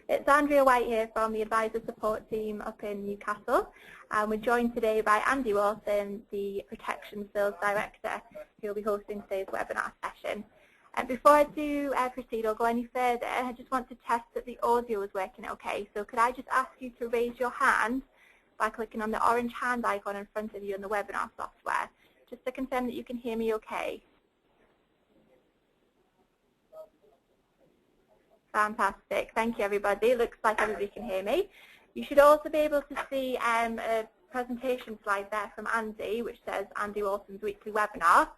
It's Andrea White here from the Advisor Support Team up in Newcastle, and we're joined today by Andy Walton, the Protection Sales Director, who will be hosting today's webinar session. And before I do proceed or go any further, I just want to test that the audio is working okay. So could I just ask you to raise your hand by clicking on the orange hand icon in front of you in the webinar software, just to confirm that you can hear me okay. Fantastic. Thank you, everybody. It looks like everybody can hear me. You should also be able to see a presentation slide there from Andy, which says Andy Walton's weekly webinar.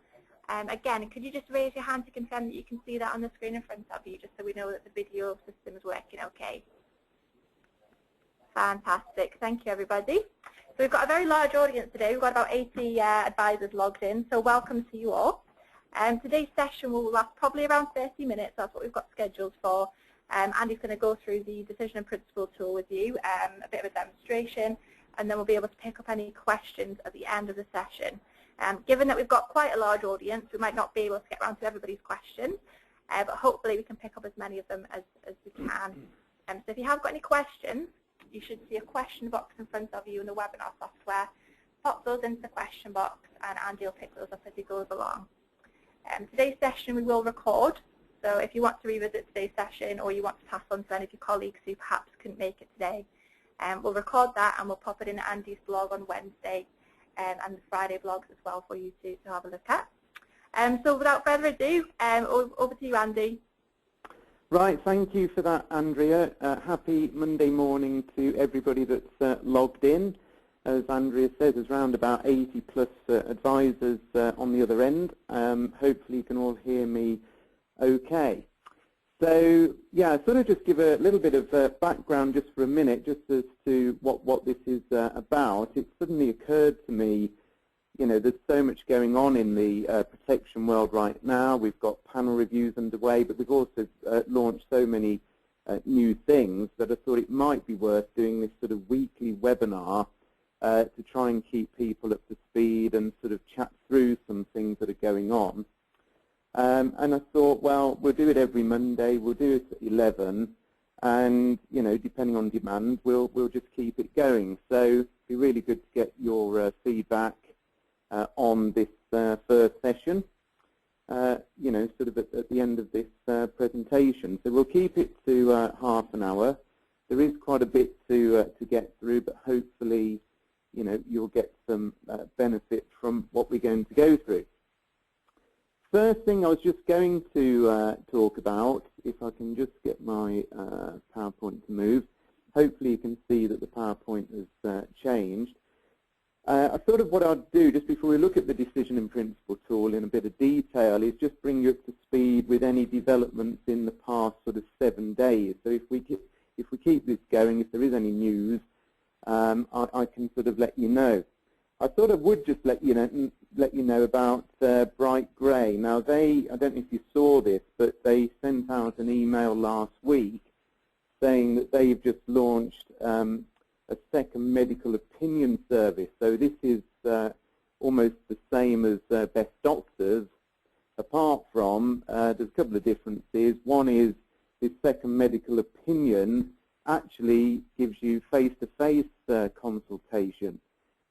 Again, could you just raise your hand to confirm that you can see that on the screen in front of you, just so we know that the video system is working okay? Fantastic. Thank you, everybody. So we've got a very large audience today. We've got about 80 advisors logged in, so welcome to you all. Today's session will last probably around 30 minutes. That's what we've got scheduled for. Andy's going to go through the decision and principle tool with you, a bit of a demonstration, and then we'll be able to pick up any questions at the end of the session. Given that we've got quite a large audience, we might not be able to get around to everybody's questions, but hopefully we can pick up as many of them as we can. So if you have got any questions, you should see a question box in front of you in the webinar software. Pop those into the question box, and Andy will pick those up as he goes along. Today's session we will record. So if you want to revisit today's session or you want to pass on to any of your colleagues who perhaps couldn't make it today, we'll record that and we'll pop it in Andy's blog on Wednesday and the Friday blogs as well for you to have a look at. So without further ado, over to you, Andy. Right, thank you for that, Andrea. Happy Monday morning to everybody that's logged in. As Andrea says, there's around about 80 plus advisors on the other end. Hopefully you can all hear me okay. So yeah, sort of just give a little bit of background just for a minute, just as to what this is about. It suddenly occurred to me, you know, there's so much going on in the protection world right now. We've got panel reviews underway, but we've also launched so many new things that I thought it might be worth doing this sort of weekly webinar to try and keep people up to speed and sort of chat through some things that are going on. And I thought, well, we'll do it every Monday. We'll do it at 11, and you know, depending on demand, we'll just keep it going. So it'd be really good to get your feedback on this first session. You know, sort of at the end of this presentation. So we'll keep it to half an hour. There is quite a bit to get through, but hopefully, you know, you'll get some benefit from what we're going to go through. First thing I was just going to talk about, if I can just get my PowerPoint to move. Hopefully you can see that the PowerPoint has changed. I thought of what I'd do just before we look at the decision and principle tool in a bit of detail is just bring you up to speed with any developments in the past sort of 7 days. So if we keep this going, if there is any news, I can sort of let you know. I thought I would just let you know about Bright Grey. Now I don't know if you saw this, but they sent out an email last week saying that they've just launched a second medical opinion service. So this is almost the same as Best Doctors, apart from there's a couple of differences. One is this second medical opinion actually gives you face-to-face consultation,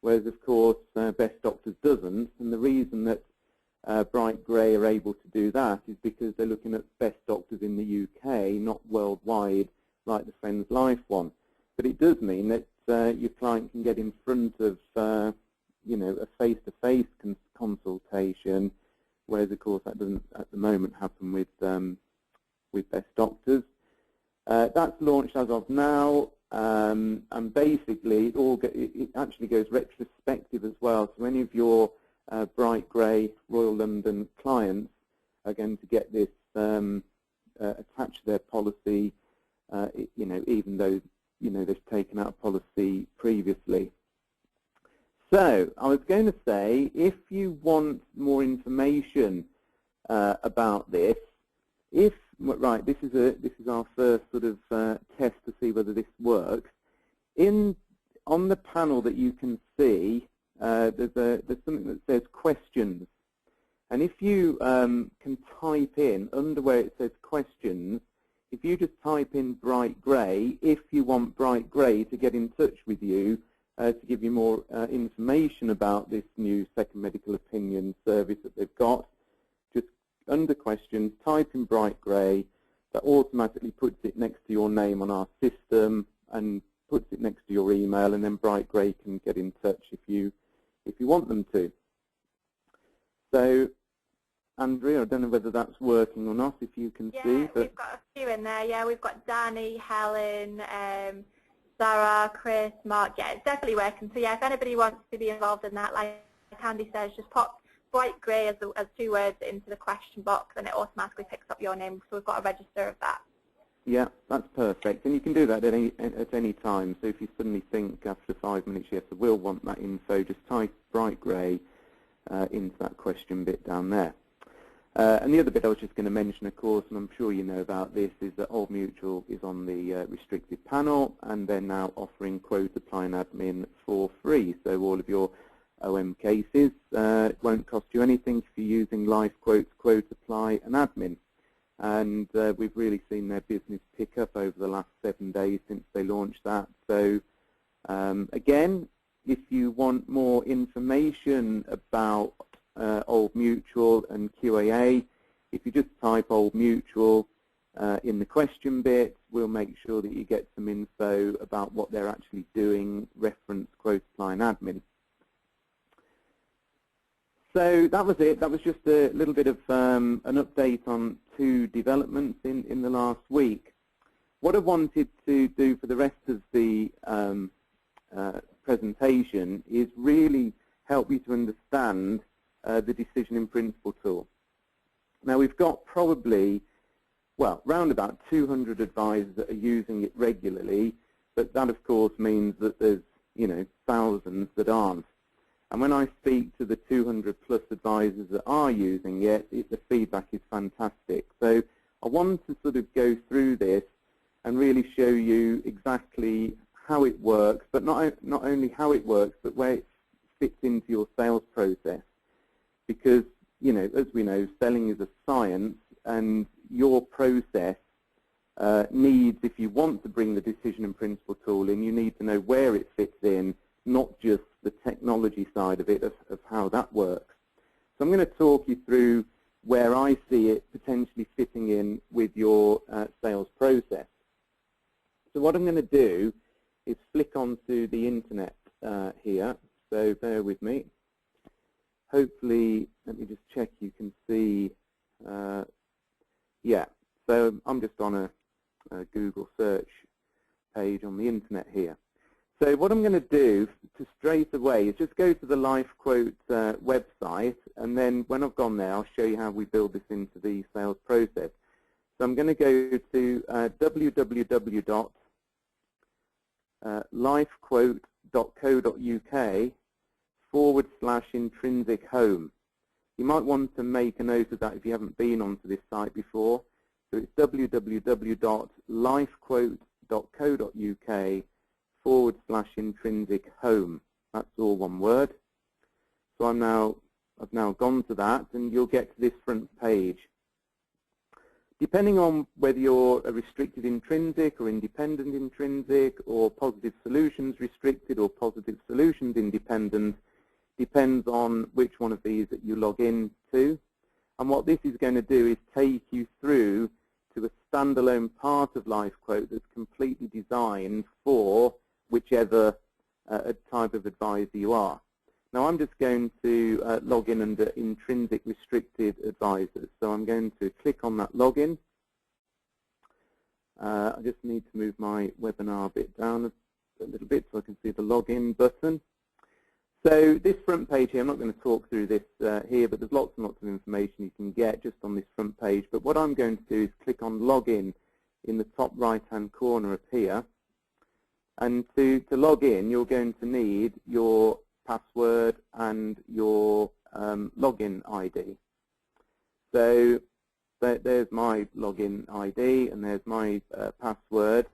whereas of course Best Doctors doesn't. And the reason that Bright Grey are able to do that is because they're looking at Best Doctors in the UK, not worldwide like the Friends Life one. But it does mean that your client can get in front of you know, a face-to-face consultation, whereas of course that doesn't at the moment happen with Best Doctors. That's launched as of now, and basically it actually goes retrospective as well. So any of your Bright Grey Royal London clients are going to get this attached to their policy, you know, even though you know they've taken out a policy previously. So I was going to say, if you want more information about this, right, this is our first sort of test to see whether this works. On the panel that you can see, there's something that says questions, and if you can type in under where it says questions, if you just type in Bright Grey, if you want Bright Grey to get in touch with you to give you more information about this new second medical opinion service that they've got, just under questions, type in Bright Grey. That automatically puts it next to your name on our system and puts it next to your email, and then Bright Grey can get in touch if you want them to. So, Andrea, I don't know whether that's working or not, if you can see. But we've got a few in there. Yeah, we've got Danny, Helen, Sarah, Chris, Mark. Yeah, it's definitely working. So yeah, if anybody wants to be involved in that, like Andy says, just pop Bright Grey as 2 words into the question box, and it automatically picks up your name. So we've got a register of that. Yeah, that's perfect. And you can do that at any time. So if you suddenly think after 5 minutes, yes, I will want that info, just type Bright Grey into that question bit down there. And the other bit I was just going to mention, of course, and I'm sure you know about this, is that Old Mutual is on the restricted panel, and they're now offering Quote Apply and Admin for free. So all of your OM cases won't cost you anything if you're using Life Quote's Quote Apply and Admin. And we've really seen their business pick up over the last 7 days since they launched that. So again, if you want more information about Old Mutual and QAA, if you just type Old Mutual in the question bit, we'll make sure that you get some info about what they're actually doing, reference Quote Apply and Admin. So that was it. That was just a little bit of an update on 2 developments in the last week. What I wanted to do for the rest of the presentation is really help you to understand the Decision in Principle tool. Now we've got probably, well, round about 200 advisors that are using it regularly, but that of course means that there's, you know, thousands that aren't. And when I speak to the 200 plus advisors that are using it, the feedback is fantastic. So I want to sort of go through this and really show you exactly how it works, but not only how it works, but where it fits into your sales process. Because, you know, as we know, selling is a science, and your process needs, if you want to bring the Decision in Principle tool in, you need to know where it fits in, not just the technology side of it, of how that works. So I'm going to talk you through where I see it potentially fitting in with your sales process. So what I'm going to do is flick onto the internet here, so bear with me. Hopefully, let me just check you can see, yeah, so I'm just on a Google search page on the internet here. So what I'm going to do to straight away is just go to the LifeQuote website, and then when I've gone there, I'll show you how we build this into the sales process. So I'm going to go to www.lifequote.co.uk/intrinsic home. You might want to make a note of that if you haven't been onto this site before. So it's www.lifequote.co.uk/intrinsic home. That's all one word. So I've now gone to that, and you'll get to this front page. Depending on whether you're a restricted intrinsic or independent intrinsic or positive solutions restricted or positive solutions independent, depends on which one of these that you log in to. And what this is going to do is take you through to a standalone part of LifeQuote that's completely designed for whichever type of advisor you are. Now I'm just going to log in under intrinsic restricted advisors. So I'm going to click on that login. I just need to move my webinar bit down a little bit so I can see the login button. So this front page here, I'm not going to talk through this here, but there's lots and lots of information you can get just on this front page. But what I'm going to do is click on login in the top right-hand corner up here. And to log in, you're going to need your password and your login ID. So there's my login ID and there's my password.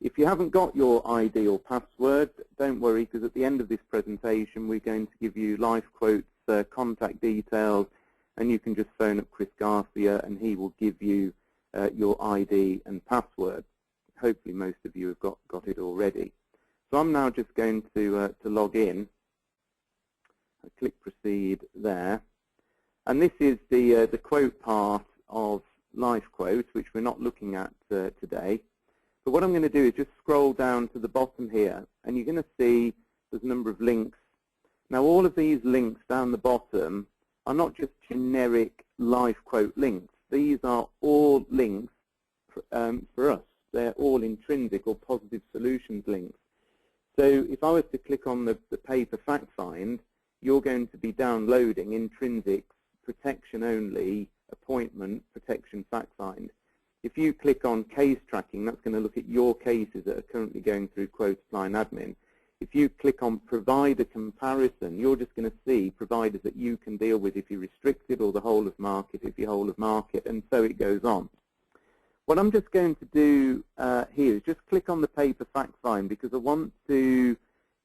If you haven't got your ID or password, don't worry, because at the end of this presentation we're going to give you LifeQuote's contact details, and you can just phone up Chris Garcia and he will give you your ID and password. Hopefully most of you have got it already. So I'm now just going to log in. I click proceed there. And this is the quote part of life quote, which we're not looking at today. But what I'm going to do is just scroll down to the bottom here, and you're going to see there's a number of links. Now all of these links down the bottom are not just generic life quote links. These are all links for us. They're all intrinsic or positive solutions links. So if I was to click on the paper fact find, you're going to be downloading intrinsic protection only appointment protection fact find. If you click on case tracking, that's going to look at your cases that are currently going through quote supply and admin. If you click on provider comparison, you're just going to see providers that you can deal with if you're restricted, or the whole of market if you're whole of market, and so it goes on. What I'm just going to do here is just click on the paper fact find, because I want to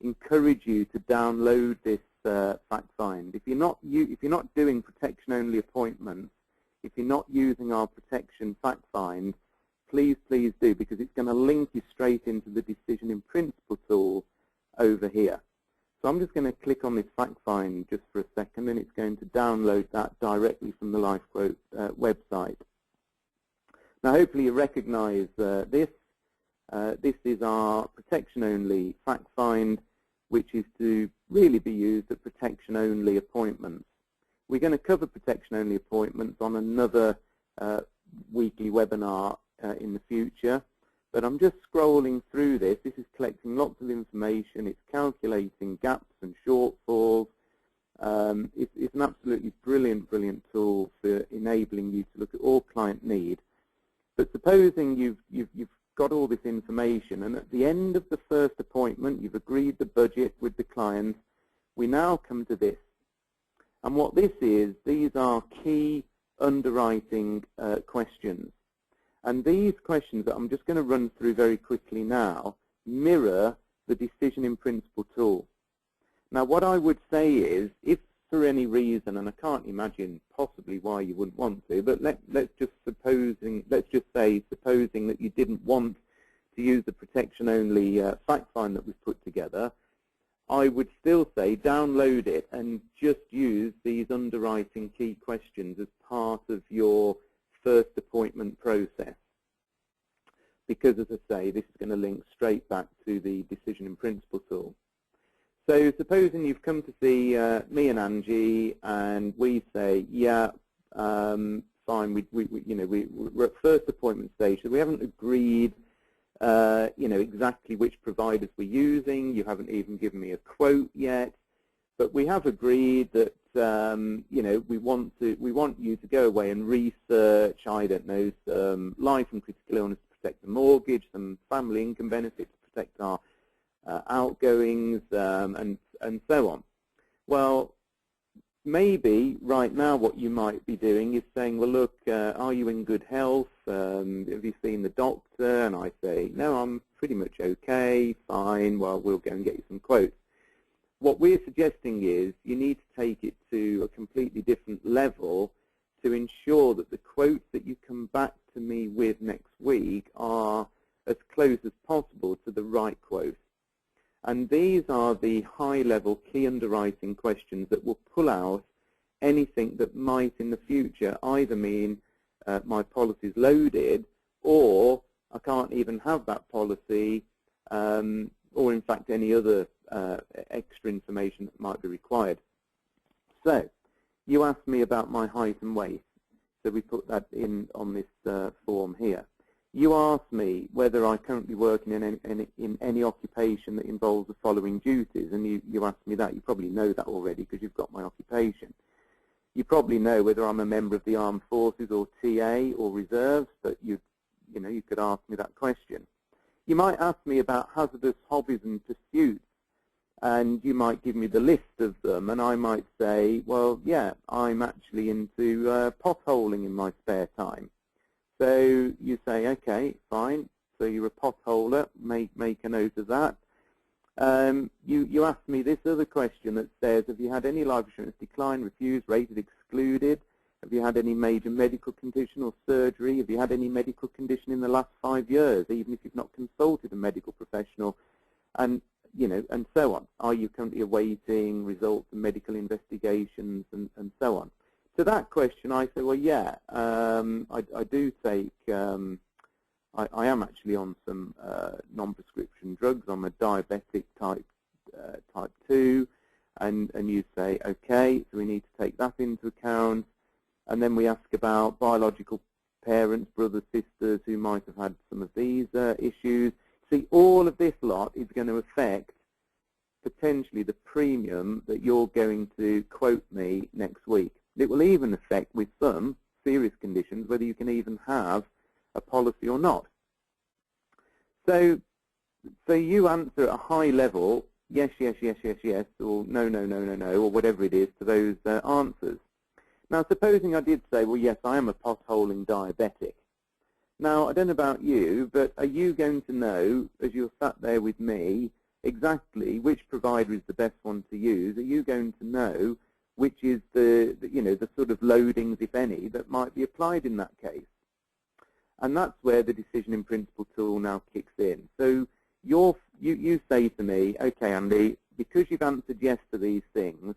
encourage you to download this fact find. If you're not doing protection only appointments, if you're not using our protection fact find, please do, because it's going to link you straight into the decision in principle tool over here. So I'm just going to click on this fact find just for a second, and it's going to download that directly from the LifeQuote website. Now hopefully you recognize this. This is our protection only fact find, which is to really be used at protection only appointments. We're going to cover protection only appointments on another weekly webinar in the future. But I'm just scrolling through this. This is collecting lots of information. It's calculating gaps and shortfalls. It's an absolutely brilliant tool for enabling you to look at all client need. But supposing you've got all this information, and at the end of the first appointment, you've agreed the budget with the client, we now come to this. And what this is, these are key underwriting questions. And these questions that I'm just going to run through very quickly now mirror the decision in principle tool. Now what I would say is, if for any reason, and I can't imagine possibly why you wouldn't want to, but let's just say supposing that you didn't want to use the protection only fact find that we've put together, I would still say download it and just use these underwriting key questions as part of your first appointment process, because as I say, this is going to link straight back to the decision in principle tool. So supposing you've come to see me and Angie, and we say, yeah, fine, we're at first appointment stage, so we haven't agreed exactly which providers we're using. You haven't even given me a quote yet, but we have agreed that we want you to go away and research, I don't know, some life and critical illness to protect the mortgage, some family income benefits to protect our outgoings, and so on. Well, maybe right now what you might be doing is saying, well, look, are you in good health? Have you seen the doctor? And I say, no, I'm pretty much okay, fine, well, we'll go and get you some quotes. What we're suggesting is you need to take it to a completely different level to ensure that the quotes that you come back to me with next week are as close as possible to the right quote. And these are the high-level key underwriting questions that will pull out anything that might in the future either mean my policy is loaded, or I can't even have that policy, or in fact any other extra information that might be required. So you asked me about my height and weight, so we put that in on this form here. You asked me whether I currently work in any occupation that involves the following duties, and you asked me that. You probably know that already because you've got my occupation. You probably know whether I'm a member of the armed forces or TA or reserves, but you could ask me that question. You might ask me about hazardous hobbies and pursuits, and you might give me the list of them, and I might say, well, yeah, I'm actually into potholing in my spare time. So you say, okay, fine, so you're a potholer, make a note of that. You asked me this other question that says, have you had any life insurance decline, refused, rated, excluded? Have you had any major medical condition or surgery? Have you had any medical condition in the last 5 years, even if you've not consulted a medical professional? And, you know, and so on. Are you currently awaiting results of medical investigations and so on? To that question, I say, well, yeah, I do take, I am actually on some non-prescription drugs. I'm a diabetic type 2, and you say, okay, so we need to take that into account. And then we ask about biological parents, brothers, sisters who might have had some of these issues. See, all of this lot is going to affect potentially the premium that you're going to quote me next week. It will even affect, with some serious conditions, whether you can even have a policy or not. So you answer at a high level, yes, yes, yes, yes, yes, or no, no, no, no, no, or whatever it is to those answers. Now, supposing I did say, well, yes, I am a potholing diabetic. Now, I don't know about you, but are you going to know, as you're sat there with me, exactly which provider is the best one to use? Are you going to know which is the sort of loadings, if any, that might be applied in that case? And that's where the decision in principle tool now kicks in. So you say to me, okay, Andy, because you've answered yes to these things,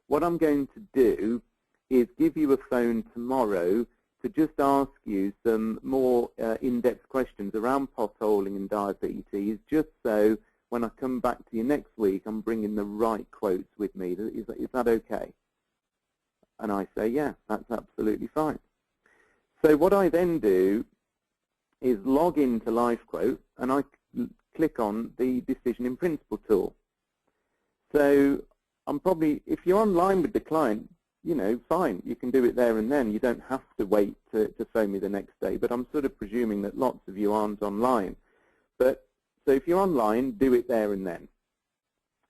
what I'm going to do is give you a phone tomorrow to just ask you some more in-depth questions around potholing and diabetes, just so when I come back to you next week, I'm bringing the right quotes with me. Is that okay? And I say, yeah, that's absolutely fine. So what I then do is log into LifeQuote, and I click on the decision in principle tool. So I'm probably, if you're online with the client, you know, fine, you can do it there and then. You don't have to wait to phone me the next day, but I'm sort of presuming that lots of you aren't online. But so if you're online, do it there and then.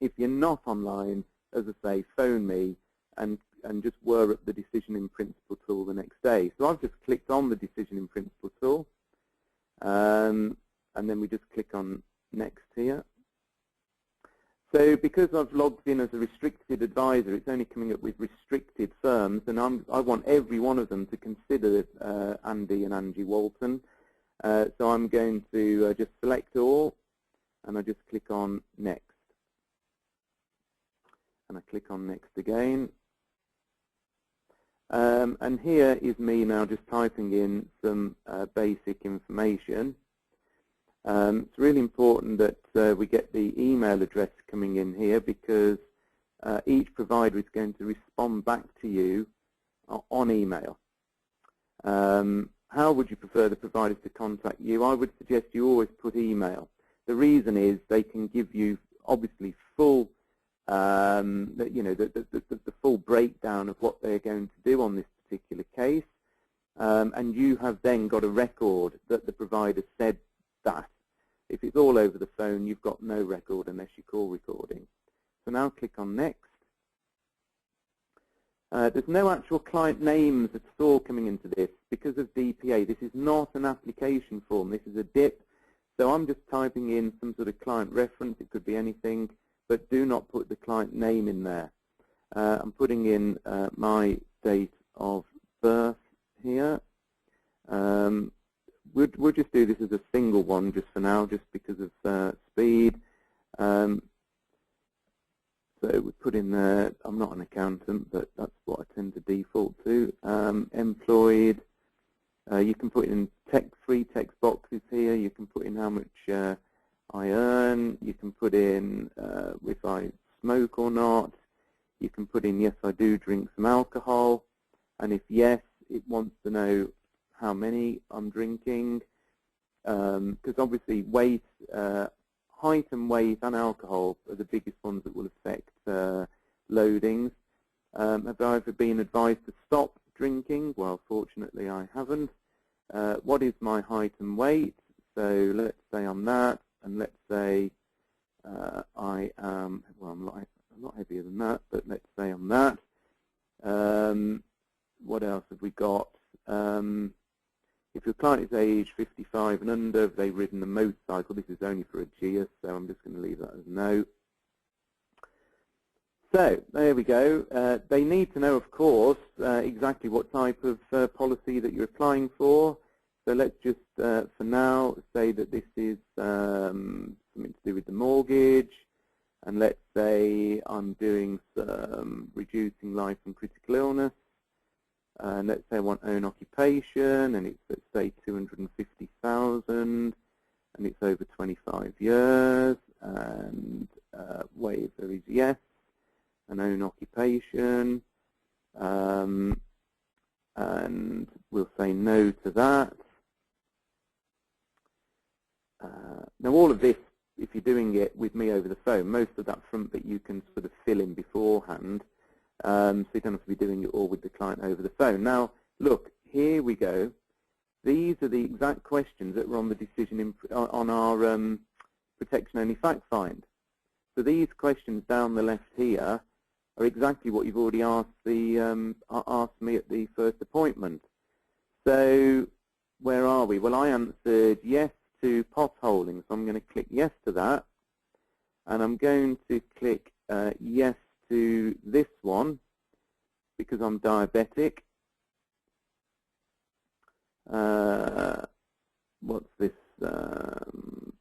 If you're not online, as I say, phone me and just whir up the decision in principle tool the next day. So I've just clicked on the decision in principle tool, and then we just click on next here. So because I've logged in as a restricted advisor, it's only coming up with restricted firms, and I want every one of them to consider Andy and Angie Walton. So I'm going to just select all, and I just click on next. And I click on next again. And here is me now just typing in some basic information. It's really important that we get the email address coming in here, because each provider is going to respond back to you on email. How would you prefer the providers to contact you? I would suggest you always put email. The reason is they can give you obviously full, the full breakdown of what they're going to do on this particular case, and you have then got a record that the provider said that. If it's all over the phone, you've got no record unless you call recording. So now click on next. There's no actual client names at all coming into this because of DPA. This is not an application form. This is a DIP. So I'm just typing in some sort of client reference. It could be anything, but do not put the client name in there. I'm putting in my date of birth here. We'll just do this as a single one just for now, just because of speed. So we put in there, I'm not an accountant, but that's what I tend to default to. Employed. You can put in three text boxes here. You can put in how much I earn. You can put in if I smoke or not. You can put in, yes, I do drink some alcohol. And if yes, it wants to know how many I'm drinking, because obviously weight, height and weight and alcohol are the biggest ones that will affect loadings. Have I ever been advised to stop drinking? Well, fortunately I haven't. What is my height and weight? So let's say I'm that, and let's say I am, well, I'm a lot heavier than that, but let's say I'm that. What else have we got? If your client is age 55 and under, have they ridden a motorcycle? This is only for a GIA, so I'm just going to leave that as no. So there we go. They need to know, of course, exactly what type of policy that you're applying for. So let's just, for now, say that this is something to do with the mortgage. And let's say I'm doing some reducing life and critical illness. And let's say I want own occupation, and it's, let's say, 250,000, and it's over 25 years. And waiver is yes. An own occupation, and we'll say no to that. Now all of this, if you're doing it with me over the phone, most of that front bit you can sort of fill in beforehand, so you don't have to be doing it all with the client over the phone. Now look, here we go. These are the exact questions that were on the decision on our protection only fact find. So these questions down the left here are exactly what you've already asked asked me at the first appointment. So where are we? Well, I answered yes to potholing, so I'm going to click yes to that, and I'm going to click yes to this one because I'm diabetic. What's this?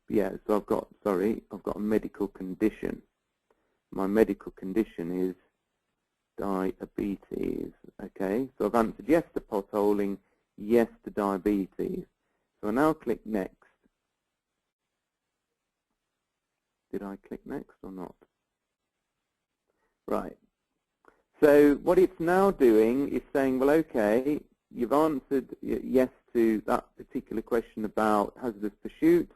Yeah, so I've got a medical condition. My medical condition is diabetes. Okay, so I've answered yes to potholing, yes to diabetes. So I now click next. Did I click next or not? Right. So what it's now doing is saying, well, okay, you've answered yes to that particular question about hazardous pursuits,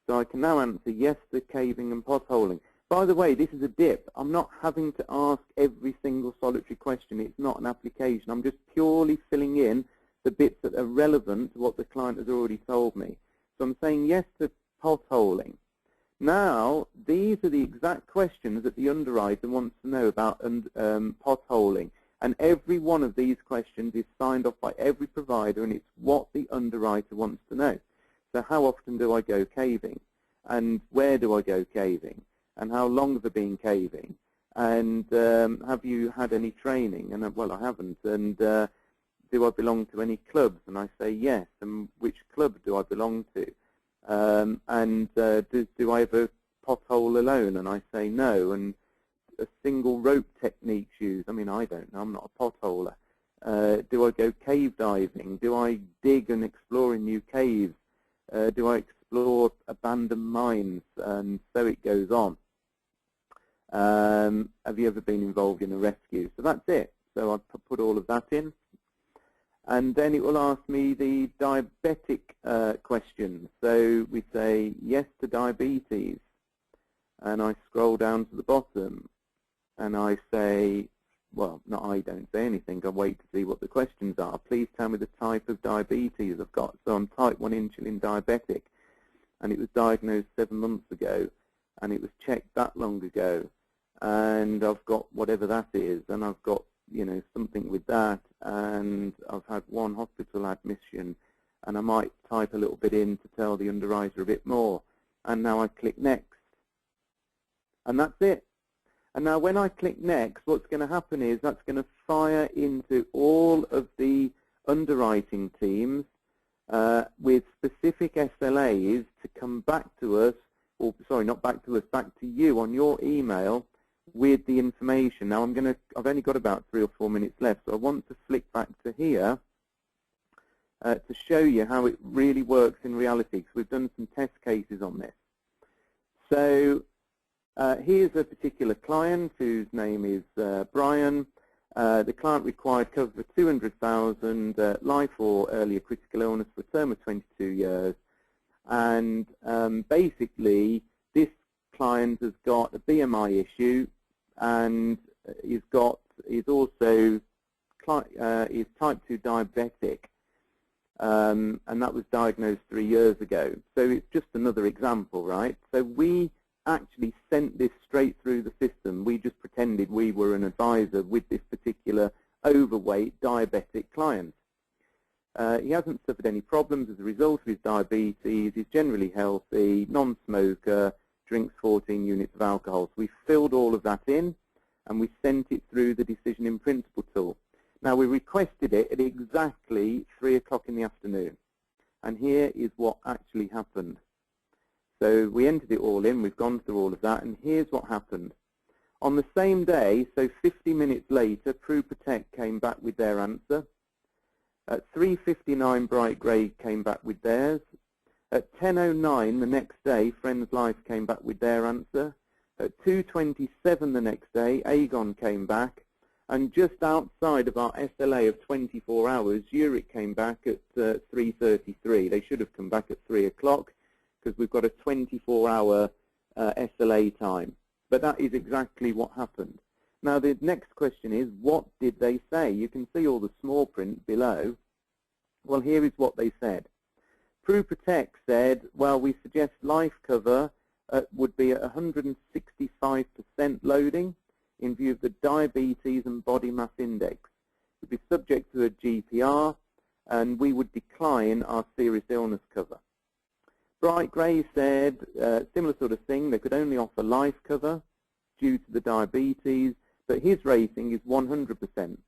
so I can now answer yes to caving and potholing. By the way, this is a dip. I'm not having to ask every single solitary question. It's not an application. I'm just purely filling in the bits that are relevant to what the client has already told me. So I'm saying yes to potholing. Now, these are the exact questions that the underwriter wants to know about potholing. And every one of these questions is signed off by every provider, and it's what the underwriter wants to know. So how often do I go caving? And where do I go caving? And how long have I been caving? And have you had any training? And well, I haven't. And do I belong to any clubs? And I say yes. And which club do I belong to? Do I ever pothole alone? And I say no. And a single rope techniques used? I mean, I don't know. I'm not a potholer. Do I go cave diving? Do I dig and explore in new caves? Do I explore abandoned mines? And so it goes on. Have you ever been involved in a rescue? So that's it. So I put all of that in. And then it will ask me the diabetic questions. So we say yes to diabetes. And I scroll down to the bottom. And I say, well, I don't say anything. I wait to see what the questions are. Please tell me the type of diabetes I've got. So I'm type 1 insulin diabetic. And it was diagnosed 7 months ago. And it was checked that long ago. And I've got whatever that is. And I've got, something with that. And I've had 1 hospital admission. And I might type a little bit in to tell the underwriter a bit more. And now I click next. And that's it. And now when I click next, what's going to happen is that's going to fire into all of the underwriting teams with specific SLAs to come back to us, or sorry, not back to us, back to you on your email with the information. Now I've only got about 3 or 4 minutes left, so I want to flick back to here to show you how it really works in reality, because we've done some test cases on this. So here's a particular client whose name is Brian. The client required cover for 200,000 life or earlier critical illness for a term of 22 years. And basically, this client has got a BMI issue, and he's also is type 2 diabetic, and that was diagnosed 3 years ago. So it's just another example, right? So we actually sent this straight through the system. We just pretended we were an advisor with this particular overweight diabetic client. He hasn't suffered any problems as a result of his diabetes. He's generally healthy, non-smoker, drinks 14 units of alcohol. So we filled all of that in, and we sent it through the Decision in Principle tool. Now, we requested it at exactly 3 o'clock in the afternoon, and here is what actually happened. So we entered it all in, we've gone through all of that, and here's what happened. On the same day, so 50 minutes later, PruProtect came back with their answer. At 3:59, Bright Grey came back with theirs. At 10:09 the next day, Friends Life came back with their answer. At 2:27 the next day, Aegon came back. And just outside of our SLA of 24 hours, Zurich came back at 3:33. They should have come back at 3 o'clock because we've got a 24-hour SLA time. But that is exactly what happened. Now, the next question is, what did they say? You can see all the small print below. Well, here is what they said. PruProtect said, well, we suggest life cover would be at 165% loading in view of the diabetes and body mass index. It would be subject to a GPR, and we would decline our serious illness cover. Bright Grey said similar sort of thing. They could only offer life cover due to the diabetes, but his rating is 100%.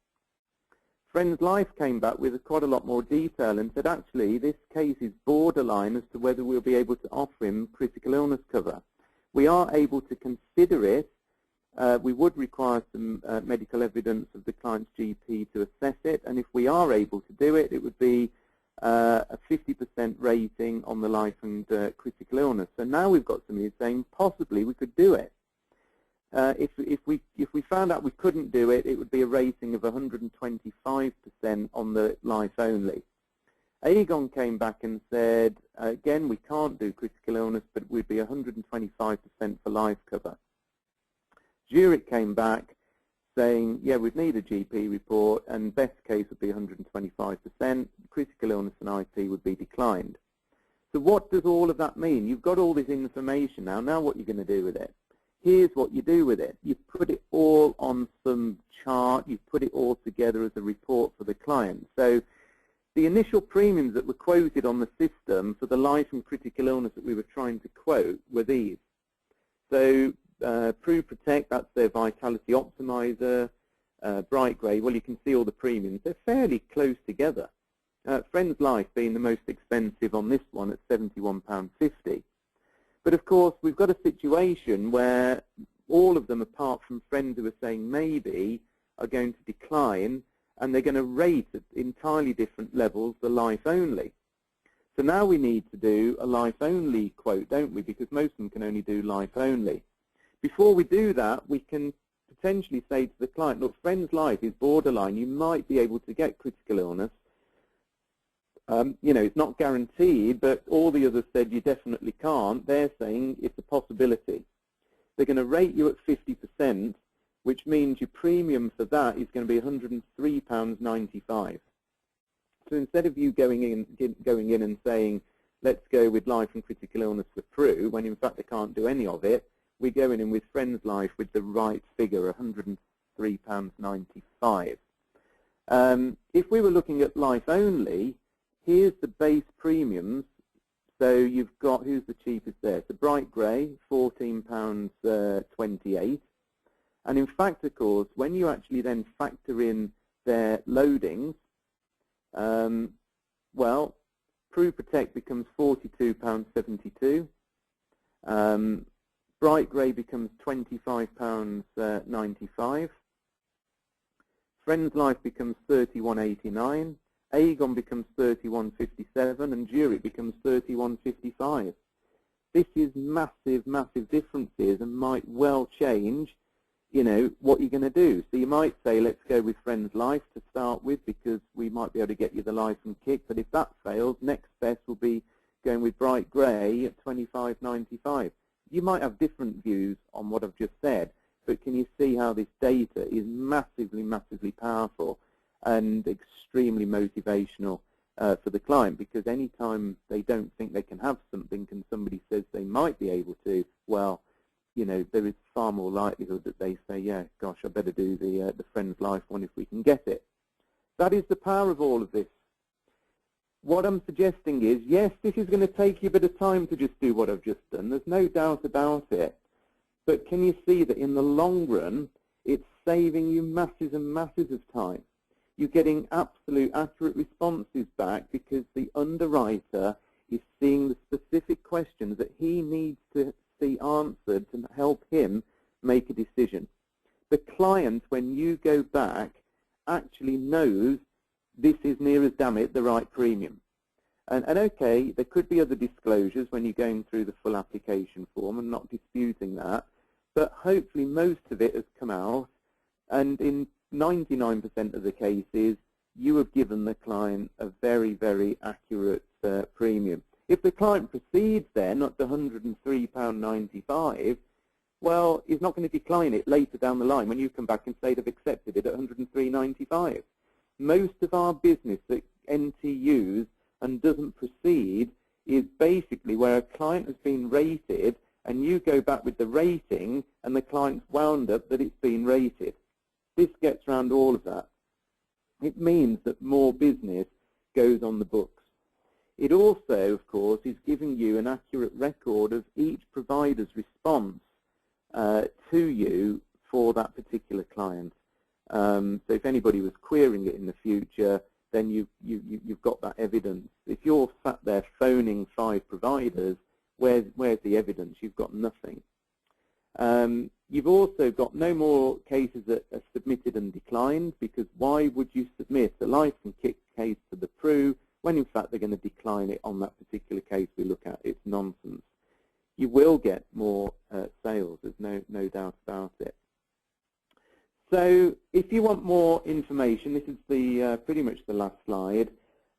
Friends Life came back with quite a lot more detail and said, actually, this case is borderline as to whether we'll be able to offer him critical illness cover. We are able to consider it. We would require some medical evidence of the client's GP to assess it, and if we are able to do it, it would be a 50% rating on the life and critical illness. So now we've got somebody saying possibly we could do it. If we found out we couldn't do it, it would be a rating of 125% on the life only. Aegon came back and said, again, we can't do critical illness, but it would be 125% for life cover. Zurich came back saying, yeah, we'd need a GP report, and best case would be 125%. Critical illness and IP would be declined. So what does all of that mean? You've got all this information now. Now what are you going to do with it? Here's what you do with it. You put it all on some chart. You put it all together as a report for the client. So the initial premiums that were quoted on the system for the life and critical illness that we were trying to quote were these. So PruProtect, that's their Vitality Optimizer. Bright Grey, well, you can see all the premiums. They're fairly close together. Friends Life being the most expensive on this one at £71.50. But of course, we've got a situation where all of them, apart from Friends who are saying maybe, are going to decline, and they're going to rate at entirely different levels the life only. So now we need to do a life only quote, don't we? Because most of them can only do life only. Before we do that, we can potentially say to the client, look, Friends Life is borderline. You might be able to get critical illness. You know, it's not guaranteed, but all the others said you definitely can't. They're saying it's a possibility. They're going to rate you at 50%, which means your premium for that is going to be £103.95. So instead of you going in and saying, let's go with life and critical illness for Pru, when in fact they can't do any of it, we go in with Friends Life with the right figure, £103.95. If we were looking at life only, here's the base premiums. So you've got, who's the cheapest there? So Bright Grey, £14.28. And in fact, of course, when you actually then factor in their loadings, well, PruProtect becomes £42.72. Bright Grey becomes £25.95. Friends Life becomes £31.89. Aegon becomes £31.57, and Zurich becomes £31.55. This is massive, massive differences, and might well change, you know, what you're going to do. So you might say, let's go with Friends Life to start with, because we might be able to get you the life and kick. But if that fails, next best will be going with Bright Grey at £25.95. You might have different views on what I've just said, but can you see how this data is massively, massively powerful and extremely motivational for the client? Because any time they don't think they can have something and somebody says they might be able to, well, you know, there is far more likelihood that they say, yeah, gosh, I better do the Friends Life one if we can get it. That is the power of all of this. What I'm suggesting is, yes, this is going to take you a bit of time to just do what I've just done. There's no doubt about it. But can you see that in the long run, It's saving you masses and masses of time. You're getting absolute accurate responses back because the underwriter is seeing the specific questions that he needs to see answered to help him make a decision. The client, when you go back, actually knows this is near as damn it the right premium. And okay, there could be other disclosures when you're going through the full application form. I'm not disputing that. But hopefully most of it has come out, and in 99% of the cases, you have given the client a very, very accurate premium. If the client proceeds then up to £103.95, well, he's not going to decline it later down the line when you come back and say they've accepted it at £103.95. Most of our business that NTUs and doesn't proceed is basically where a client has been rated and you go back with the rating and the client's wound up that it's been rated. This gets around all of that. It means that more business goes on the books. It also, of course, is giving you an accurate record of each provider's response to you for that particular client. So if anybody was querying it in the future, then you've got that evidence. If you're sat there phoning 5 providers, where's the evidence? You've got nothing. You've also got no more cases that are submitted and declined, because why would you submit a life and kick case to the PRU when in fact they're going to decline it on that particular case we look at? It's nonsense. You will get more sales, there's no doubt about it. So if you want more information, this is the pretty much the last slide.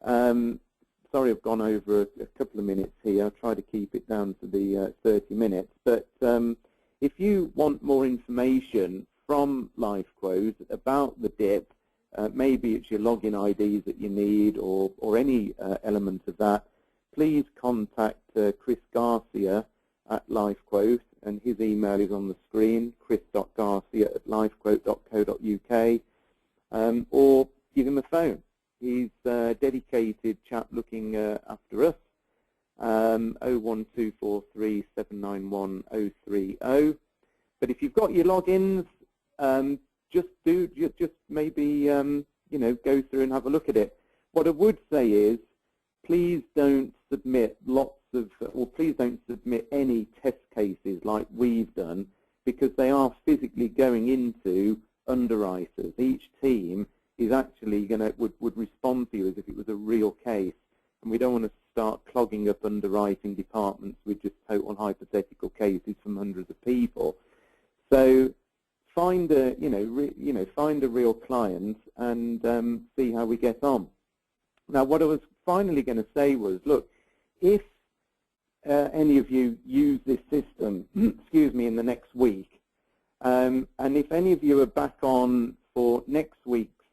Sorry I've gone over a couple of minutes here. I'll try to keep it down to the 30 minutes. But if you want more information from LifeQuote about the DIP, maybe it's your login IDs that you need or any element of that, please contact Chris Garcia at LifeQuote, and his email is on the screen, chris.garcia@lifequote.co.uk, or give him a phone. He's a dedicated chap looking after us, 01243 791 030. But if you've got your logins, just maybe you know, go through and have a look at it. What I would say is, please don't submit please don't submit any test cases like we've done, because they are physically going into underwriters. Each team is actually would respond to you as if it was a real case, and we don't want to start clogging up underwriting departments with just total hypothetical cases from hundreds of people. So find a find a real client and see how we get on. Now, what I was finally going to say was, look, if any of you use this system, excuse me, in the next week, and if any of you are back on for next week's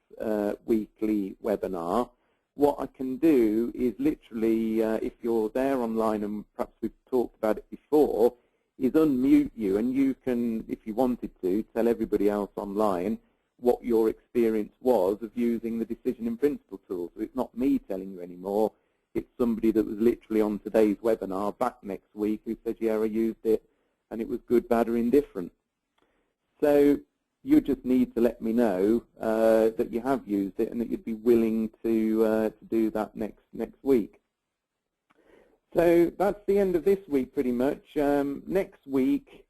weekly webinar, what I can do is literally, if you're there online, and perhaps we've talked about it before, is unmute you, and you can, if you wanted to, tell everybody else online what your experience was of using the decision in principle tool. So it's not me telling you anymore, it's somebody that was literally on today's webinar back next week who said, yeah, I used it and it was good, bad, or indifferent. So you just need to let me know that you have used it and that you'd be willing to do that next week. So that's the end of this week pretty much. Next week,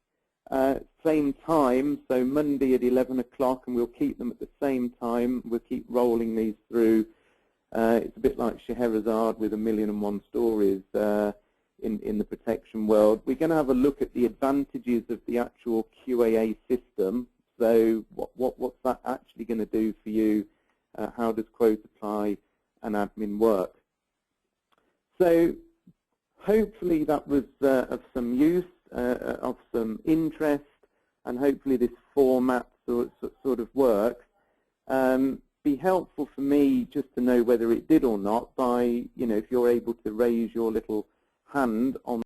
same time, so Monday at 11 o'clock, and we'll keep them at the same time. We'll keep rolling these through. It's a bit like Scheherazade with 1,000,001 stories in the protection world. We're going to have a look at the advantages of the actual QAA system. So what's that actually going to do for you? How does quote apply and admin work? So hopefully that was of some use, of some interest, and hopefully this format sort of works. Be helpful for me just to know whether it did or not by, if you're able to raise your little hand on